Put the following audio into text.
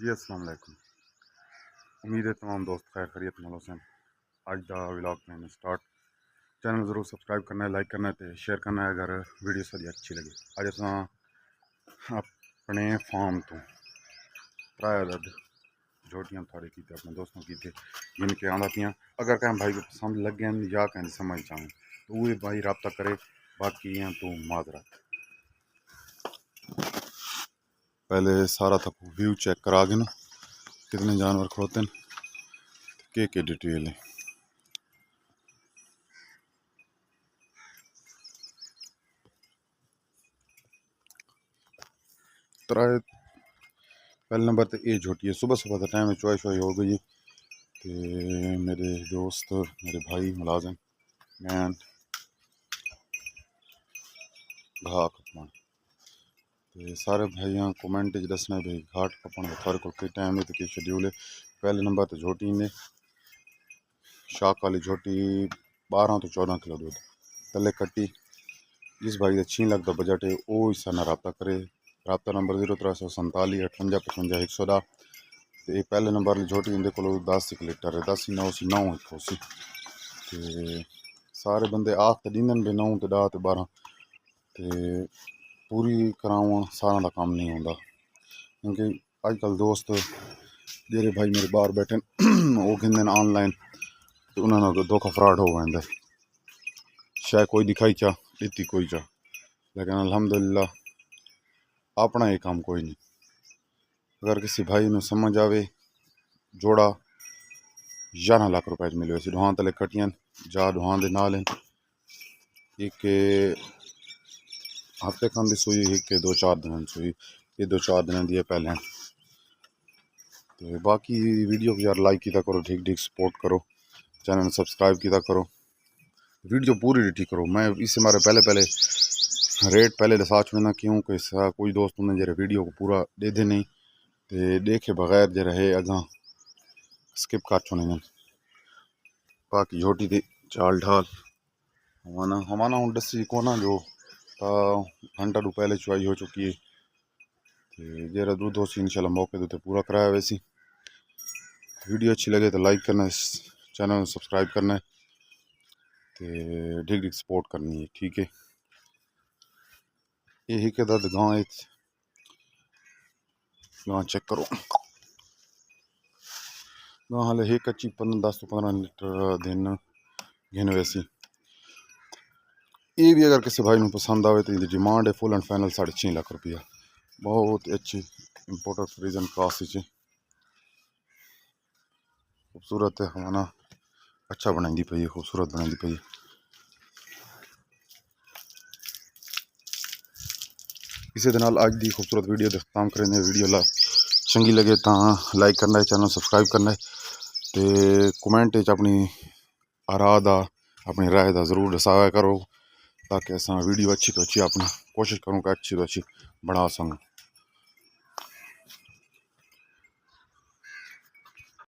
जी अस्सलाम वालेकुम। उम्मीद है तमाम दोस्त खैर खैरियत नाल होसन। अज का व्लॉग मैंने स्टार्ट चैनल ज़रूर सब्सक्राइब करना है, लाइक करना है, शेयर करना है अगर वीडियो सारी अच्छी लगे। अज अस अपने फार्म तो त्रै अदद झोटियां थोड़े की अपने दोस्तों की जिन के आंदा पियाँ। अगर कहीं भाई को पसंद लगे या कहीं समझ चाहें तो वो भाई रब्ता करे। बाकी यहाँ तो माजरत पहले सारा तक व्यू चेक करा के ना कितने जानवर खड़ोते हैं के डिटेल है। त्रै पहले नंबर तो ये झोटी है। सुबह सुबह का टाइम है, चॉइस हो गई। तो मेरे दोस्त मेरे भाई मुलाजिम मैन घा कपन तो सारे भाइयों कमेंट दसना भाई घाट कपन का थारे को टाइम है तो कि शेड्यूल है। पहले नंबर तो झोटी ने शाक वाली झोटी 12 तो 14 किलो दूध तले कट्टी। जिस भाई का 6 लाख का बजट है वो हिस्सा ना रब्ता करे। रब्ता नंबर 0347 58 55 110। तो ये पहले नंबर वाली झोटी इनके को 10 लीटर है, 10 9 9 खोसी। तो सारे बंदे आख तो दींदन भी 9 तो 10 तो 12 तो पूरी कराव सारा का काम नहीं होता। क्योंकि अजकल दोस्त जेरे भाई मेरे बाहर बैठे वो कहते ऑनलाइन तो उन्होंने धोखा फ्रॉड हो गया। शायद कोई दिखाई चा इतनी कोई चा, लेकिन अल्हम्दुलिल्लाह अपना ये काम कोई नहीं। अगर किसी भाई ने समझ आवे जोड़ा 11 लाख रुपए मिले वैसे दुहान तले कटियां जा दुहान दे नाल एक हफ्ते खान दी सुई एक 2-4 दिन सुई ये 2-4 दिन दी पहले। तो बाकी वीडियो को यार लाइक किया करो, ठीक ठीक सपोर्ट करो, चैनल सब्सक्राइब किया करो, वीडियो पूरी ठीक करो। मैं इससे मारे पहले पहले रेट पहले दसा चुना क्यों कि कोई दोस्त उन्हें जरा वीडियो को पूरा दे दे नहीं तो देखे बगैर जरा है अगा स्किप कर चुने। बाकी झोटी थी चाल ढाल हमारा हमारा हूँ दसी को ना जो घंटा टू पहले चुवाई हो चुकी है। तो जरा दूध हो सी इंशाल्लाह मौके तो पूरा कराया। वैसी वीडियो अच्छी लगे तो लाइक करना, चैनल सब्सक्राइब करना है तो ठीक ठीक सपोर्ट करनी है, ठीक है। ये ही के दर्द गाँव चेक करो गाँव हाले ही कच्ची 10 तो 15 लीटर दिन घिन वैसी। ये भी अगर किसी भाई को पसंद आए तो डिमांड है फुल एंड फाइनल 6.5 लाख रुपया। बहुत अच्छी इंपोर्टेड फ्रीजन क्लास खूबसूरत है हमारा अच्छा बनाई पई है, खूबसूरत बनाई पई है। इसी अज की खूबसूरत वीडियो का खत्म करें। वीडियो चंगी लगे तो लाइक करना है, चैनल सब्सक्राइब करना है तो कमेंट अपनी आरा दा अपनी राय का जरूर दसाया करो ताकि अस वीडियो अच्छी तो अच्छी अपनी कोशिश करूँ कि अच्छी तो अच्छी बना सकूँ।